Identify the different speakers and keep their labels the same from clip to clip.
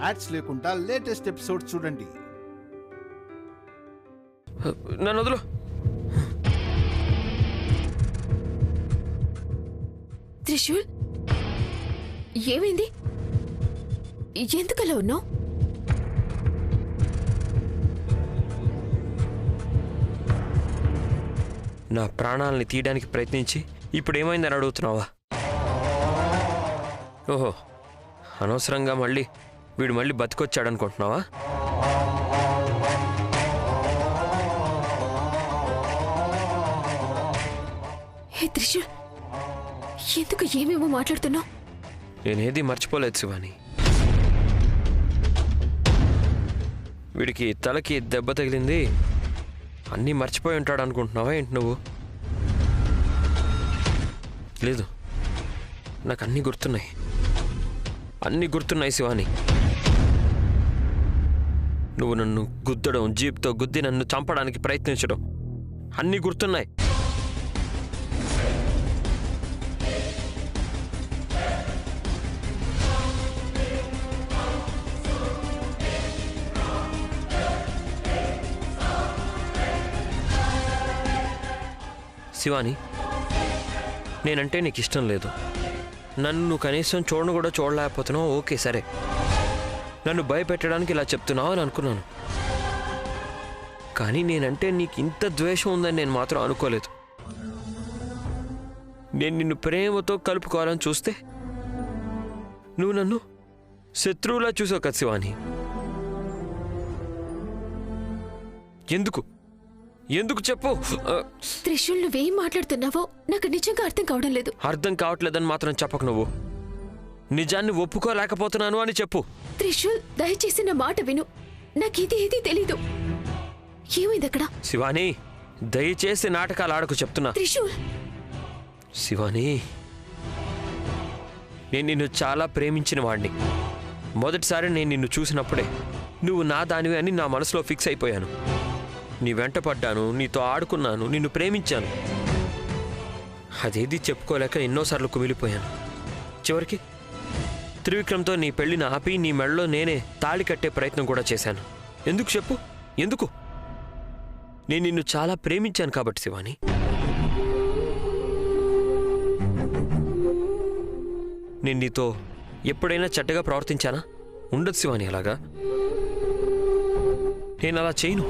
Speaker 1: Ads లేకుండా latest episodes చూడండి.
Speaker 2: నన్ను వదులు.
Speaker 3: త్రిశూల్, ఏమైంది? ఎందుకలా ఉన్నావు?
Speaker 2: నా ప్రాణాలని తీయడానికి ప్రయత్నించి ఇప్పుడు ఏమైందని అడుగుతున్నావా? ఓహో, అనవసరంగా వీడు మళ్ళీ బతికొచ్చాడనుకుంటున్నావా?
Speaker 3: హే త్రిశూల్, ఎందుకు ఏమేమో మాట్లాడుతున్నావు?
Speaker 2: నేనేది మర్చిపోలేదు శివాని. వీడికి తలకి దెబ్బ తగిలింది, అన్నీ మర్చిపోయి ఉంటాడు అనుకుంటున్నావా ఏంటి నువ్వు? లేదు, నాకు అన్నీ గుర్తున్నాయి శివాని. నువ్వు నన్ను గుద్దడం, జీప్తో గుద్ది నన్ను చంపడానికి ప్రయత్నించడం అన్నీ గుర్తున్నాయి. శివాని, నేనంటే నీకు ఇష్టం లేదు. నన్ను కనీసం చూడను కూడా చూడలేకపోతున్నావు. ఓకే సరే, నన్ను భయపెట్టడానికి ఇలా చెప్తున్నావు అని అనుకున్నాను. కానీ నేనంటే నీకు ఇంత ద్వేషం ఉందని నేను మాత్రం అనుకోలేదు. నేను నిన్ను ప్రేమతో కలుపుకోవాలని చూస్తే నువ్వు నన్ను శత్రువులా చూసావు కదా శివాని. ఎందుకు చెప్పు?
Speaker 3: త్రిశూల్, నువ్వేం మాట్లాడుతున్నావో నాకు నిజంగా అర్థం కావడం లేదు.
Speaker 2: అర్థం కావట్లేదని మాత్రం చెప్పకు. నువ్వు నిజాన్ని ఒప్పుకోలేకపోతున్నాను అని చెప్పు.
Speaker 3: త్రిశూల్, దయచేసి నా మాట విను. నాకు ఇది తెలీదు. ఏమైంది అక్కడ?
Speaker 2: శివాని, దయచేసి నాటకాలు ఆడకు చెప్తున్నా.
Speaker 3: త్రిశూల్,
Speaker 2: శివాని, నేను నిన్ను చాలా ప్రేమించిన వాడిని. మొదటిసారి నేను నిన్ను చూసినప్పుడే నువ్వు నా దానివి అని నా మనసులో ఫిక్స్ అయిపోయాను. నీ వెంట పడ్డాను, నీతో ఆడుకున్నాను, నిన్ను ప్రేమించాను. అదేది చెప్పుకోలేక ఎన్నోసార్లు కుమిలిపోయాను. చివరికి త్రివిక్రమ్తో నీ పెళ్లిని ఆపి నీ మెడలో నేనే తాళి కట్టే ప్రయత్నం కూడా చేశాను. ఎందుకు చెప్పు? ఎందుకు? నేను నిన్ను చాలా ప్రేమించాను కాబట్టి శివాని. నేను నీతో ఎప్పుడైనా చెడ్డగా ప్రవర్తించానా? ఉండదు శివాని అలాగా. నేను అలా చేయను.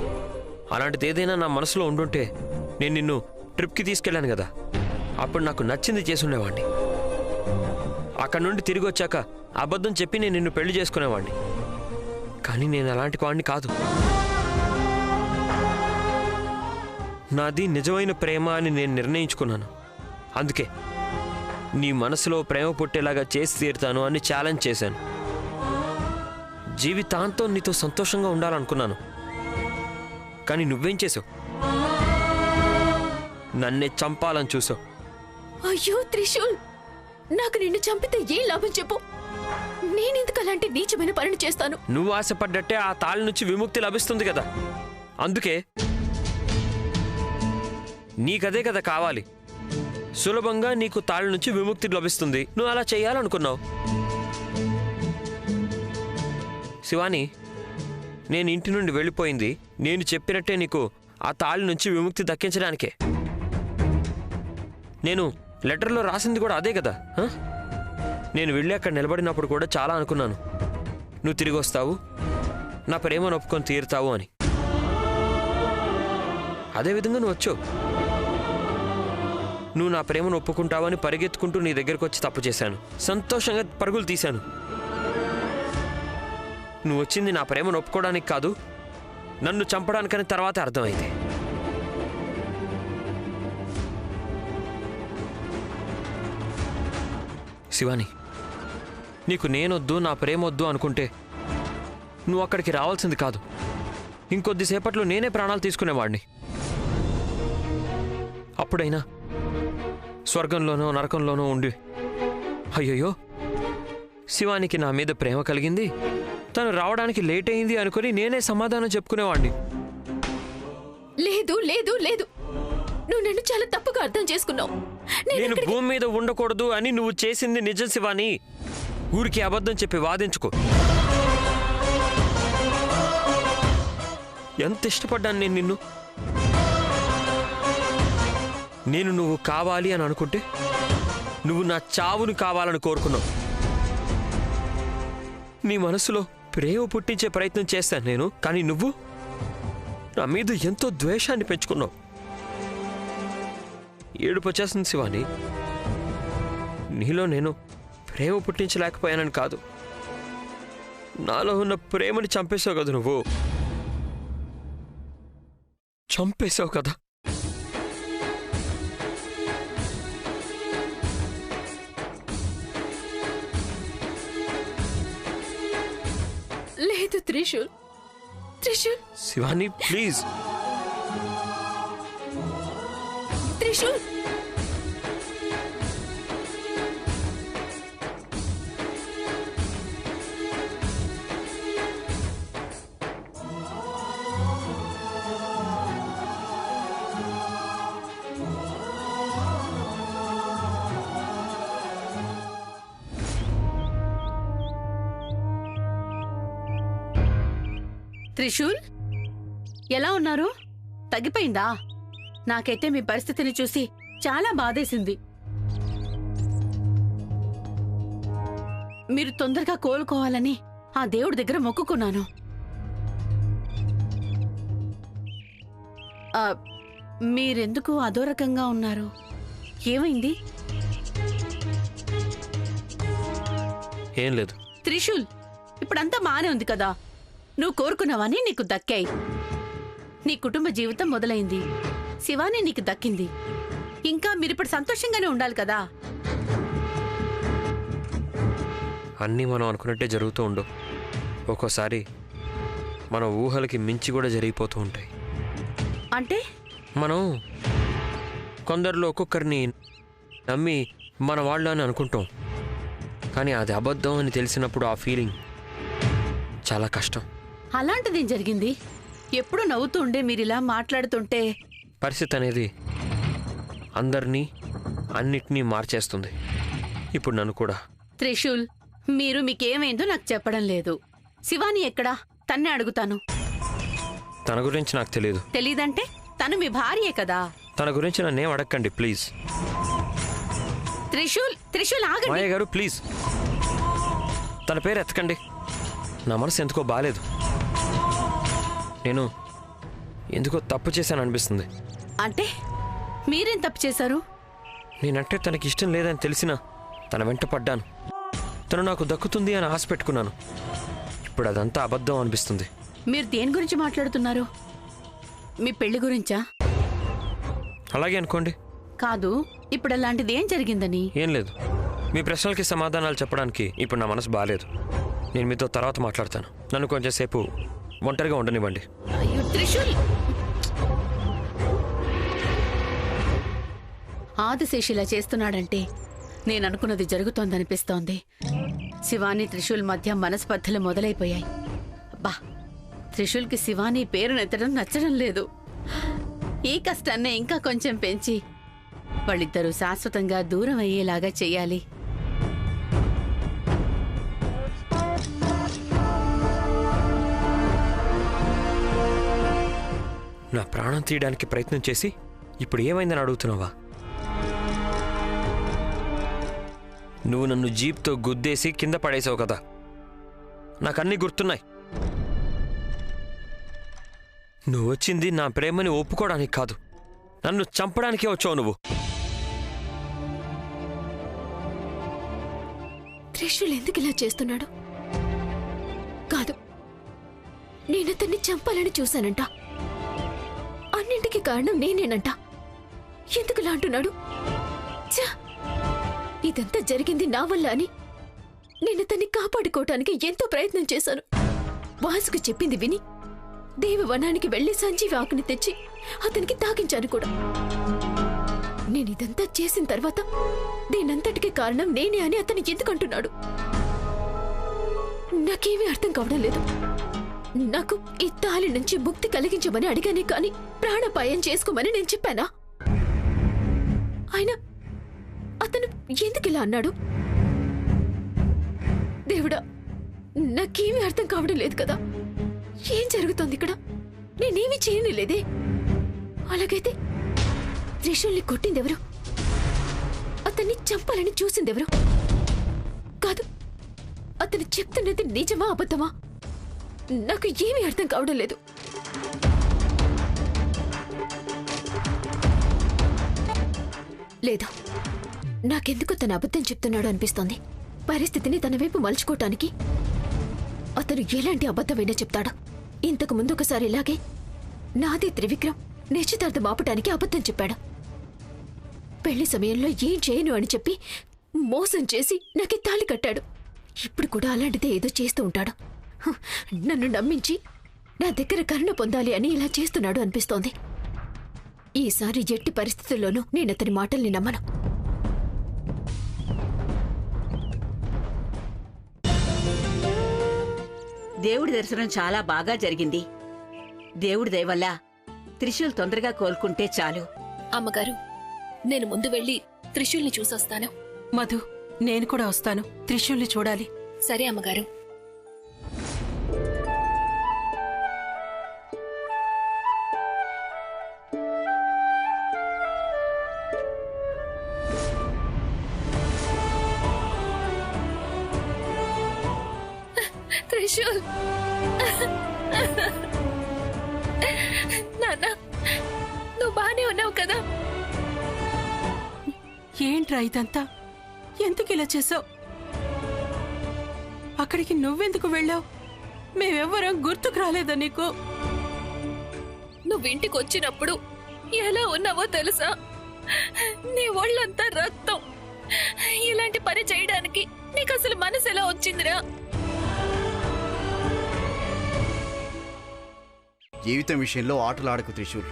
Speaker 2: అలాంటిది ఏదైనా నా మనసులో ఉండుంటే నేను నిన్ను ట్రిప్కి తీసుకెళ్ళాను కదా, అప్పుడు నాకు నచ్చింది చేసుండేవాడిని. అక్కడి నుండి తిరిగి వచ్చాక అబద్ధం చెప్పి నేను నిన్ను పెళ్లి చేసుకునేవాడిని. కానీ నేను అలాంటి వాడిని కాదు. నాది నిజమైన ప్రేమ అని నేను నిర్ణయించుకున్నాను. అందుకే నీ మనసులో ప్రేమ పుట్టేలాగా చేసి తీరుతాను అని ఛాలెంజ్ చేశాను. జీవితాంతం నీతో సంతోషంగా ఉండాలనుకున్నాను. కానీ నువ్వేం చేసావు? నన్నే చంపాలని చూసావు.
Speaker 3: అయ్యో త్రిశూల్, నాకు నిన్ను చంపితే ఏం లాభం చెప్పు? నేనెందుకు అలాంటి నీచమైన పనిని చేస్తాను?
Speaker 2: నువ్వు ఆశపడ్డట్టే ఆ తాళి నుంచి విముక్తి లభిస్తుంది కదా. అందుకే నీకదే కదా కావాలి. సులభంగా నీకు తాళి నుంచి విముక్తి లభిస్తుంది. నువ్వు అలా చేయాలనుకున్నావు. శివాని, నేను ఇంటి నుండి వెళ్ళిపోయింది నేను చెప్పినట్టే నీకు ఆ తాళి నుంచి విముక్తి దక్కించడానికే. నేను లెటర్లో రాసింది కూడా అదే కదా. నేను వెళ్ళి అక్కడ నిలబడినప్పుడు కూడా చాలా అనుకున్నాను, నువ్వు తిరిగి వస్తావు, నా ప్రేమను ఒప్పుకొని తీరుతావు అని. అదేవిధంగా నువ్వు వచ్చావు. నువ్వు నా ప్రేమను ఒప్పుకుంటావని పరిగెత్తుకుంటూ నీ దగ్గరకు వచ్చి తప్పు చేశాను. సంతోషంగా పరుగులు తీశాను. నువ్వు వచ్చింది నా ప్రేమను ఒప్పుకోవడానికి కాదు, నన్ను చంపడానికని తర్వాత అర్థమైంది. శివాని, నీకు నేనొద్దు, నా ప్రేమొద్దు అనుకుంటే నువ్వు అక్కడికి రావాల్సింది కాదు. ఇంకొద్దిసేపట్లో నేనే ప్రాణాలు తీసుకునేవాడిని. అప్పుడైనా స్వర్గంలోనో నరకంలోనో ఉండి, అయ్యయ్యో శివానికి నా మీద ప్రేమ కలిగింది, తను రావడానికి లేట్ అయింది అనుకుని నేనే సమాధానం చెప్పుకునేవాడిని.
Speaker 3: లేదు లేదు లేదు, నువ్వు నన్ను చాలా తప్పుగా అర్థం చేసుకున్నావు.
Speaker 2: నేను భూమి మీద ఉండకూడదు అని నువ్వు చేసింది నిజం శివాని. ఊరికి అబద్ధం చెప్పి వాదించుకో. ఎంత ఇష్టపడ్డాను నేను నిన్ను. నేను నువ్వు కావాలి అని అనుకుంటే నువ్వు నా చావును కావాలని కోరుకున్నావు. నీ మనసులో ప్రేమ పుట్టించే ప్రయత్నం చేశాను నేను, కానీ నువ్వు నా మీద ఎంతో ద్వేషాన్ని పెంచుకున్నావు. ఏడుపు వచ్చేస్తుంది శివాని. నీలో నేను ప్రేమ పుట్టించలేకపోయానని కాదు, నాలో ఉన్న ప్రేమని చంపేశావు కదా నువ్వు. చంపేశావు కదా.
Speaker 3: లేదు త్రిశూల్, త్రిశూల్,
Speaker 2: శివాని ప్లీజ్.
Speaker 3: త్రిశూల్,
Speaker 4: త్రిశూల్, ఎలా ఉన్నారు? తగ్గిపోయిందా? నాకైతే మీ పరిస్థితిని చూసి చాలా బాధేసింది. మీరు తొందరగా కోలుకోవాలని ఆ దేవుడి దగ్గర మొక్కుకున్నాను. మీరెందుకు అదో రకంగా ఉన్నారు? ఏమైంది?
Speaker 2: ఏం లేదు.
Speaker 4: త్రిశూల్, ఇప్పుడంతా బానే ఉంది కదా. నువ్వు కోరుకున్నావని నీకు దక్కాయి. నీ కుటుంబ జీవితం మొదలైంది. శివాని నీకు దక్కింది. ఇంకా మీరిప్పుడు సంతోషంగానే ఉండాలి కదా.
Speaker 2: అన్నీ మనం అనుకున్నట్టే జరుగుతూ ఉండవు. ఒక్కోసారి మన ఊహలకి మించి కూడా జరిగిపోతూ ఉంటాయి.
Speaker 4: అంటే
Speaker 2: మనం కొందరిలో ఒక్కొక్కరిని నమ్మి మన వాళ్ళు అని అనుకుంటాం, కానీ అది అబద్ధం అని తెలిసినప్పుడు ఆ ఫీలింగ్ చాలా కష్టం.
Speaker 4: అలాంటిదేం జరిగింది? ఎప్పుడు నవ్వుతూ ఉండే మీరిలా మాట్లాడుతుంటే
Speaker 2: పరిస్థితి అనేది అందరినీ అన్నిటినీ మార్చేస్తుంది. ఇప్పుడు నన్ను కూడా.
Speaker 4: త్రిశూల్, మీరు మీకేమైందో నాకు చెప్పడం లేదు. శివాని ఎక్కడా? తన్నే అడుగుతాను.
Speaker 2: తన గురించి నాకు తెలియదు.
Speaker 4: తెలీదంటే తను మీ భార్యే కదా.
Speaker 2: తన గురించి నన్నేం అడగండి ప్లీజ్.
Speaker 4: త్రిశూల్, త్రిశూల్ ఆగండి.
Speaker 2: మాయ గారు ప్లీజ్, తన పేరు ఎత్తకండి. నా మనసు ఎందుకో బాలేదు. నేను ఎందుకో తప్పు చేశాను అనిపిస్తుంది.
Speaker 4: అంటే మీరేం తప్పు చేశారు?
Speaker 2: నేనంటే తనకి ఇష్టం లేదని తెలిసినా తన వెంట పడ్డాను. తను నాకు దక్కుతుంది అని ఆశ పెట్టుకున్నాను. ఇప్పుడు అదంతా అబద్ధం అనిపిస్తుంది.
Speaker 4: మీరు దేని గురించి మాట్లాడుతున్నారు? మీ పెళ్లి గురించా?
Speaker 2: అలాగే అనుకోండి.
Speaker 4: కాదు, ఇప్పుడు అలాంటిది ఏం జరిగిందని.
Speaker 2: ఏం లేదు. మీ ప్రశ్నలకి సమాధానాలు చెప్పడానికి ఇప్పుడు నా మనసు బాగాలేదు. నేను మీతో తర్వాత మాట్లాడతాను. నన్ను కొంచెం సేపు ఒంటరిగా ఉండనివ్వండి.
Speaker 4: అయ్యో త్రిశూల్! ఆదిశేషి ఇలా చేస్తున్నాడంటే నేను అనుకున్నది జరుగుతోందనిపిస్తోంది. శివాని త్రిశూల్ మధ్య మనస్పర్ధలు మొదలైపోయాయి. బా, త్రిశూల్కి శివాని పేరు నెత్తడం నచ్చడం లేదు. ఈ కష్టాన్నే ఇంకా కొంచెం పెంచి వాళ్ళిద్దరూ శాశ్వతంగా దూరం అయ్యేలాగా చెయ్యాలి.
Speaker 2: నా ప్రాణం తీయడానికి ప్రయత్నం చేసి ఇప్పుడు ఏమైందని అడుగుతున్నావా? నువ్వు నన్ను జీప్తో గుద్దేసి కింద పడేసావు కదా. నాకన్నీ గుర్తున్నాయి. నువ్వు వచ్చింది నా ప్రేమని ఒప్పుకోవడానికి కాదు, నన్ను చంపడానికే వచ్చావు నువ్వు.
Speaker 3: త్రిశూల్ ఎందుకు ఇలా చేస్తున్నాడు? కాదు, నేనతన్ని చంపాలని చూశానంట. అన్నింటికి కారణం నేనేనంట. ఎందుకులా అంటున్నాడు? ఇదంతా జరిగింది నా వల్ల అని నేనతన్ని కాపాడుకోవటానికి ఎంతో ప్రయత్నం చేశాను. వాసుకు చెప్పింది విని దేవి వనానికి వెళ్లి సంజీవి ఆకుని తెచ్చి అతనికి తాగించాను కూడా. నేనిదంతా చేసిన తర్వాత దీనంతటికి కారణం నేనే అని అతను ఎందుకంటున్నాడు? నాకేమీ అర్థం కావడం లేదు. నాకు ఈ తాళి నుంచి ముక్తి కలిగించమని అడిగానే కాని ప్రాణాపాయం చేసుకోమని నేను చెప్పానా? ఆయన అతను ఎందుకిలా అన్నాడు? దేవుడా, నాకేమీ అర్థం కావడం లేదు కదా. ఏం జరుగుతోంది ఇక్కడ? నేనేమీ చేయని లేదే. అలాగైతే త్రిశూల్ని కొట్టిందెవరు? అతన్ని చంపాలని చూసిందెవరు? కాదు, అతను చెప్తున్నది నిజమా అబద్ధమా? నాకు ఏమీ అర్థం కావడం లేదు. లేదు, నాకెందుకు తన అబద్ధం చెప్తున్నాడు అనిపిస్తోంది. పరిస్థితిని తన వైపు మలుచుకోవటానికి అతను ఎలాంటి అబద్ధమైనా చెప్తాడు. ఇంతకు ముందు ఒకసారి ఇలాగే నాది త్రివిక్రమ్ నిశ్చితార్థం ఆపటానికి అబద్ధం చెప్పాడు. పెళ్లి సమయంలో ఏం చేయను అని చెప్పి మోసం చేసి నాకు తాళి కట్టాడు. ఇప్పుడు కూడా అలాంటిదే ఏదో చేస్తూ ఉంటాడు. నన్ను నమ్మించి నా దగ్గర కరుణ పొందాలి అని ఇలా చేస్తున్నాడు అనిపిస్తోంది. ఈసారి ఎట్టి పరిస్థితుల్లోనూ నేను అతని మాటల్ని నమ్మను.
Speaker 4: దేవుడి దర్శనం చాలా బాగా జరిగింది. దేవుడి దయ వల్ల త్రిశూల్ తొందరగా కోలుకుంటే చాలు.
Speaker 3: అమ్మగారు, నేను ముందు వెళ్ళి త్రిశూల్ని చూసొస్తాను.
Speaker 5: మధు, నేను కూడా వస్తాను. త్రిశూల్ని చూడాలి.
Speaker 3: సరే అమ్మగారు. త్రిశూల్, నాన్న, నువ్వు బానే ఉన్నావు కదా?
Speaker 5: ఏంట్రా ఇదంతా? ఎందుకు ఇలా చేసావు? అక్కడికి నువ్వెందుకు వెళ్ళావు? మేమెవ్వరం గుర్తుకు రాలేదా నీకు?
Speaker 3: నువ్వు ఇంటికి వచ్చినప్పుడు ఎలా ఉన్నావో తెలుసా? నీ ఒళ్ళంతా రక్తం. ఇలాంటి పని చేయడానికి నీకు అసలు మనసు ఎలా వచ్చిందిరా?
Speaker 1: జీవితం విషయంలో ఆటలు ఆడకు త్రిశూల్.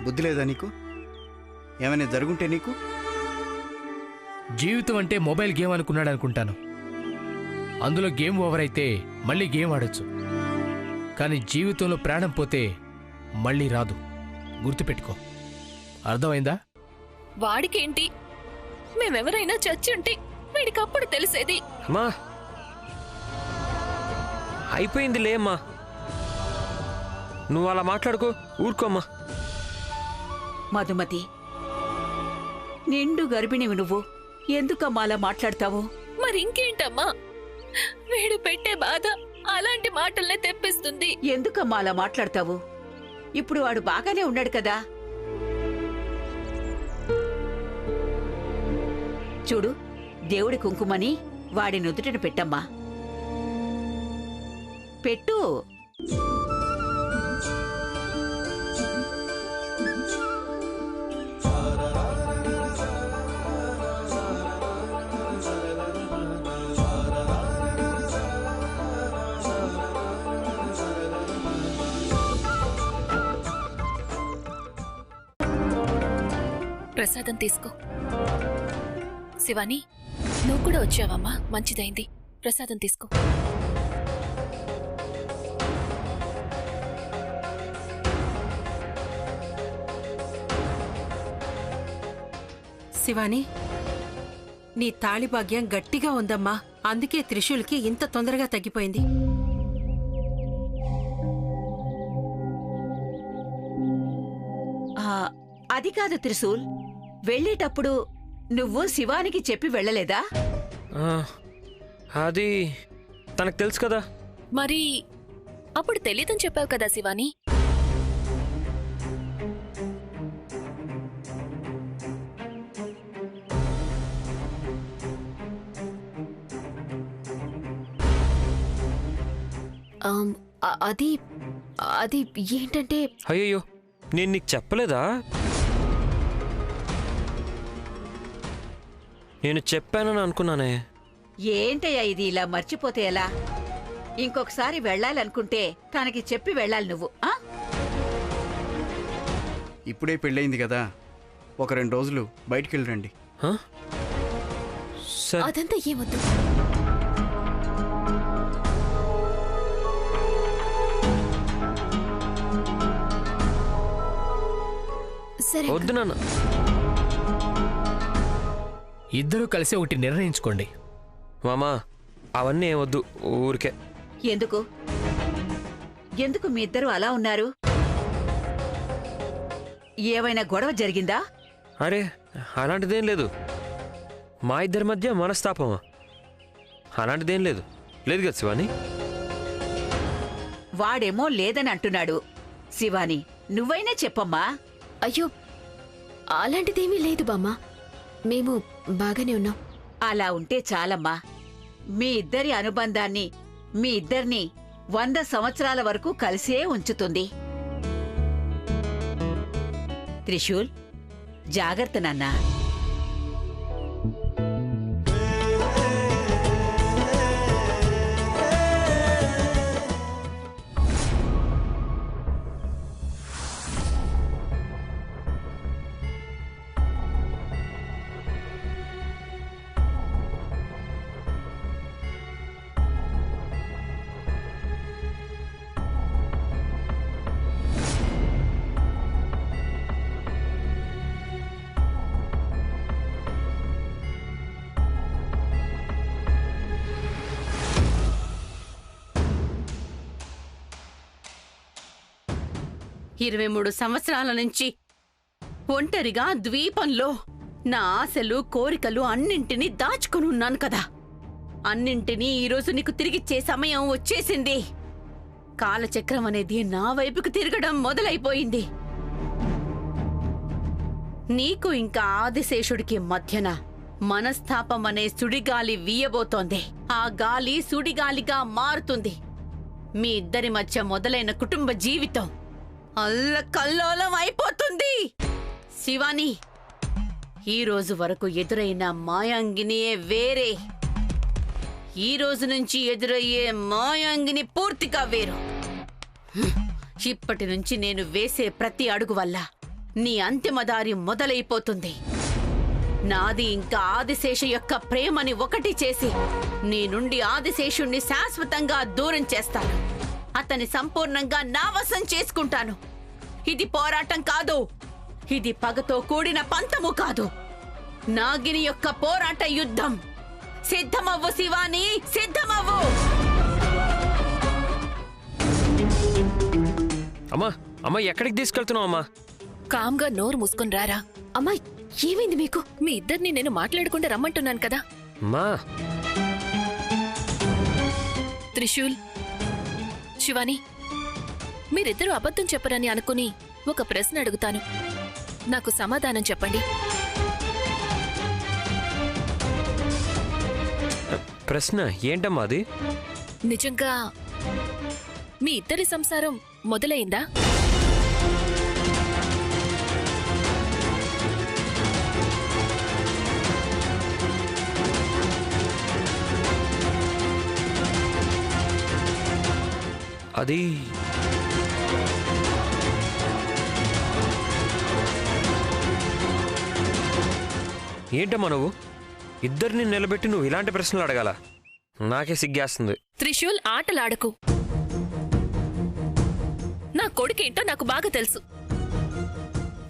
Speaker 1: బుద్ధి లేదా నీకు? ఏమైనా జరుగుంటే నీకు?
Speaker 6: జీవితం అంటే మొబైల్ గేమ్ అనుకున్నాడు అనుకుంటాను. అందులో గేమ్ ఓవర్ అయితే మళ్ళీ గేమ్ ఆడొచ్చు, కానీ జీవితంలో ప్రాణం పోతే మళ్ళీ రాదు. గుర్తుపెట్టుకో, అర్థమైందా?
Speaker 3: వాడికేంటి? మేమెవరైనా చచ్చుంటే వీడికప్పుడు తెలిసేది.
Speaker 2: అమ్మా, అయిపోయిందిలే అమ్మా, నువ్వు అలా మాట్లాడుకో, ఊరుకోమ్మా.
Speaker 4: మధుమతి, నిండు గర్భిణివి నువ్వు. ఎందుకమ్మా అలా మాట్లాడతావు?
Speaker 3: మరింకేంటమ్మా, వీడు పెట్టే బాధ అలాంటి మాటల్నే తెప్పిస్తుంది.
Speaker 4: ఎందుకమ్మా అలా మాట్లాడతావు? ఇప్పుడు వాడు బాగానే ఉన్నాడు కదా. చూడు, దేవుడి కుంకుమని వాడి నుదుటిన పెట్టమ్మా. పెట్టు.
Speaker 3: ప్రసాదం తీసుకో. శివాని, నువ్వు కూడా వచ్చావమ్మా, మంచిదైంది. ప్రసాదం తీసుకో.
Speaker 5: శివాని, నీ తాళిభాగ్యం గట్టిగా ఉందమ్మా. అందుకే త్రిశూల్కి ఇంత తొందరగా తగ్గిపోయింది.
Speaker 4: అది కాదు త్రిశూల్, వెళ్ళేటప్పుడు నువ్వు శివానికి చెప్పి వెళ్ళలేదా?
Speaker 2: ఆ, అది తనకు తెలుసు కదా.
Speaker 3: మరి అప్పుడు తెలీదని చెప్పావు కదా శివాని? అది అది ఏంటంటే,
Speaker 2: అయ్యయ్యో, నేను నీకు చెప్పలేదా? నేను చెప్పానని అనుకున్నానే.
Speaker 4: ఏంటయ్యా ఇది, ఇలా మర్చిపోతే ఎలా? ఇంకొకసారి వెళ్ళాలనుకుంటే తనకి చెప్పి వెళ్ళాలి నువ్వు.
Speaker 1: ఇప్పుడే పెళ్ళయింది కదా, ఒక 2 రోజులు బయటికి వెళ్ళరండి.
Speaker 2: హ? సరే.
Speaker 3: అదంతా ఏమొద్దు. సరే,
Speaker 2: వద్దు నాన్న.
Speaker 6: ఇద్దరూ కలిసి ఒకటి నిర్ణయించుకోండి.
Speaker 2: మామా, అవన్నీ ఏమొద్దు, ఊరికే.
Speaker 4: ఎందుకు?
Speaker 7: ఎందుకు మీ ఇద్దరు అలా ఉన్నారు? ఏమైనా గొడవ జరిగిందా?
Speaker 2: అరే అలాంటిదేం లేదు. మా ఇద్దరి మధ్య మనస్తాపమా? అలాంటిదేం లేదు. లేదు కదా శివాని?
Speaker 7: వాడేమో లేదని అంటున్నాడు. శివాని, నువ్వైనా చెప్పమ్మా.
Speaker 3: అయ్యో అలాంటిదేమీ లేదు బామ్మ, మేము బాగానే ఉన్నాం.
Speaker 7: అలా ఉంటే చాలమ్మా. మీ ఇద్దరి అనుబంధాన్ని, మీ ఇద్దరిని 100 సంవత్సరాల వరకు కలిసే ఉంచుతుంది. త్రిశూల్, జాగ్రత్త నాన్నా.
Speaker 4: ఇరవై 23 సంవత్సరాల నుంచి ఒంటరిగా ద్వీపంలో నా ఆశలు కోరికలు అన్నింటినీ దాచుకుని ఉన్నాను కదా. అన్నింటినీ ఈరోజు నీకు తిరిగిచ్చే సమయం వచ్చేసింది. కాలచక్రం అనేది నా వైపుకు తిరగడం మొదలైపోయింది. నీకు ఇంకా ఆదిశేషుడికి మధ్యన మనస్తాపం అనే సుడిగాలి వీయబోతోంది. ఆ గాలి సుడిగాలిగా మారుతుంది. మీ ఇద్దరి మధ్య మొదలైన కుటుంబ జీవితం అల్లకల్లోలం అయిపోతుంది. శివాని, ఈ రోజు వరకు ఎదురైన మాయాంగినియే వేరే. ఈ రోజు నుంచి ఎదురయ్యే మాయాంగిని పూర్తిగా వేరు. ఇప్పటి నుంచి నేను వేసే ప్రతి అడుగు వల్ల నీ అంతిమ దారి మొదలైపోతుంది. నాది ఇంకా ఆదిశేషు యొక్క ప్రేమని ఒకటి చేసి నీ నుండి ఆదిశేషుణ్ణి శాశ్వతంగా దూరం చేస్తాను. అతని సంపూర్ణంగా నా వశం చేసుకుంటాను. ఇది పోరాటం కాదు, ఇది పగతో కూడిన పంతము కాదు, నాగిని యొక్క పోరాట యుద్ధం. సిద్ధమవ్వు శివాని, సిద్ధమవ్వు.
Speaker 2: అమ్మా అమ్మా ఎక్కడికి తీసుకెళ్తున్నావు అమ్మా?
Speaker 8: కామ్గా నోరు మూసుకొని రారా.
Speaker 3: అమ్మా ఏమైంది మీకు?
Speaker 8: మీ ఇద్దరిని నేను మాట్లాడకుండా రమ్మంటున్నాను కదా.
Speaker 2: అమ్మా
Speaker 8: త్రిశూల్, శివాని, మీరిద్దరూ అబద్ధం చెప్పరని అనుకుని ఒక ప్రశ్న అడుగుతాను. నాకు సమాధానం చెప్పండి.
Speaker 2: ప్రశ్న ఏంటమ్మా అది?
Speaker 8: నిజంగా మీ ఇద్దరి సంసారం మొదలైందా?
Speaker 2: అది ఏంటమ్మా నువ్వు ఇద్దరిని నిలబెట్టి నువ్వు ఇలాంటి ప్రశ్నలు అడగాల? నాకే సిగ్గేస్తుంది.
Speaker 8: త్రిశూల్, ఆటలాడకు. నా కొడుకేంటో నాకు బాగా తెలుసు.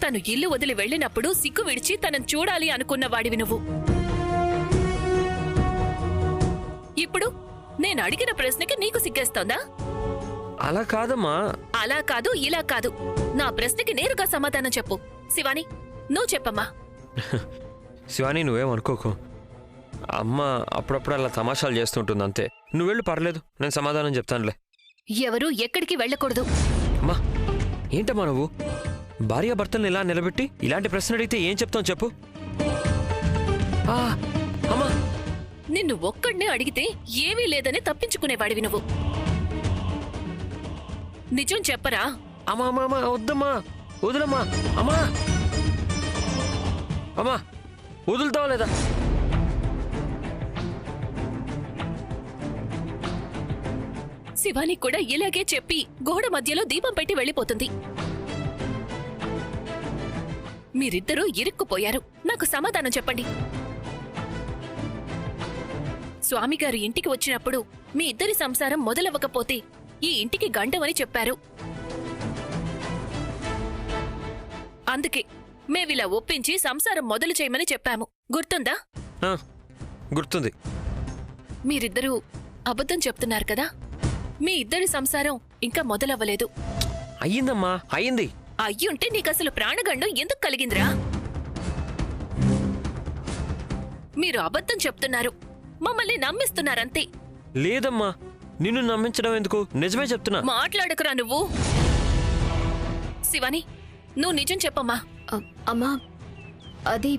Speaker 8: తను ఇల్లు వదిలి వెళ్ళినప్పుడు సిగ్గు విడిచి తనను చూడాలి అనుకున్న వాడివి నువ్వు. ఇప్పుడు నేను అడిగిన ప్రశ్నకి నీకు సిగ్గేస్తోందా?
Speaker 2: అలా కాదమ్మా.
Speaker 8: అలా కాదు, ఇలా కాదు. నా ప్రశ్నకి నేరుగా సమాధానం చెప్పు. శివాని, నువ్వు చెప్పమ్మా.
Speaker 2: శివాని, నువ్వేమనుకోకు. అమ్మ అప్పుడప్పుడు అలా తమాషాలు చేస్తుంటుంది అంతే. నువ్వు వెళ్ళు, పర్లేదు, నేను సమాధానం చెప్తానులే.
Speaker 8: ఎవరూ ఎక్కడికి వెళ్ళకూడదు.
Speaker 2: అమ్మా ఏంటమ్మా నువ్వు భార్యాభర్తల్ని ఇలా నిలబెట్టి ఇలాంటి ప్రశ్న అడిగితే ఏం చెప్తావు చెప్పు? అమ్మా,
Speaker 8: నిన్ను ఒక్కడినే అడిగితే ఏమీ లేదని తప్పించుకునేవాడివి నువ్వు. నిజం చెప్పరా?
Speaker 2: అమ్మా అమ్మా అమ్మా వద్దమ్మా, వదులమ్మా. అమ్మా అమ్మా వదులుతావా లేదా?
Speaker 8: శివాని కూడా ఇలాగే చెప్పి గోడ మధ్యలో దీపం పెట్టి వెళ్ళిపోతుంది. మీరిద్దరూ ఇరుక్కుపోయారు. నాకు సమాధానం చెప్పండి. స్వామిగారు ఇంటికి వచ్చినప్పుడు మీ ఇద్దరి సంసారం మొదలవ్వకపోతే ఈ ఇంటికి గండమని చెప్పారు. అందుకే మేవిలా ఒప్పించి సంసారం మొదలు చేయమని చెప్పాము. గుర్తుందా?
Speaker 2: గుర్తుంది.
Speaker 8: మీరిద్దరూ అబద్ధం చెప్తున్నారు కదా. మీ ఇద్దరి సంసారం ఇంకా మొదలవ్వలేదు.
Speaker 2: అయ్యిందమ్మా, అయ్యింది.
Speaker 8: అయ్యుంటే నీకసలు ప్రాణగండం ఎందుకు కలిగిందిరా? మీరు అబద్ధం చెప్తున్నారు, మమ్మల్ని నమ్మిస్తున్నారంతే.
Speaker 2: లేదమ్మా, నిన్ను నమ్మించడం ఎందుకు, నిజమే చెప్తున్నా.
Speaker 8: మాట్లాడకురా నువ్వు. శివాని, నువ్వు నిజం చెప్పమ్మా.
Speaker 3: అమ్మా, అది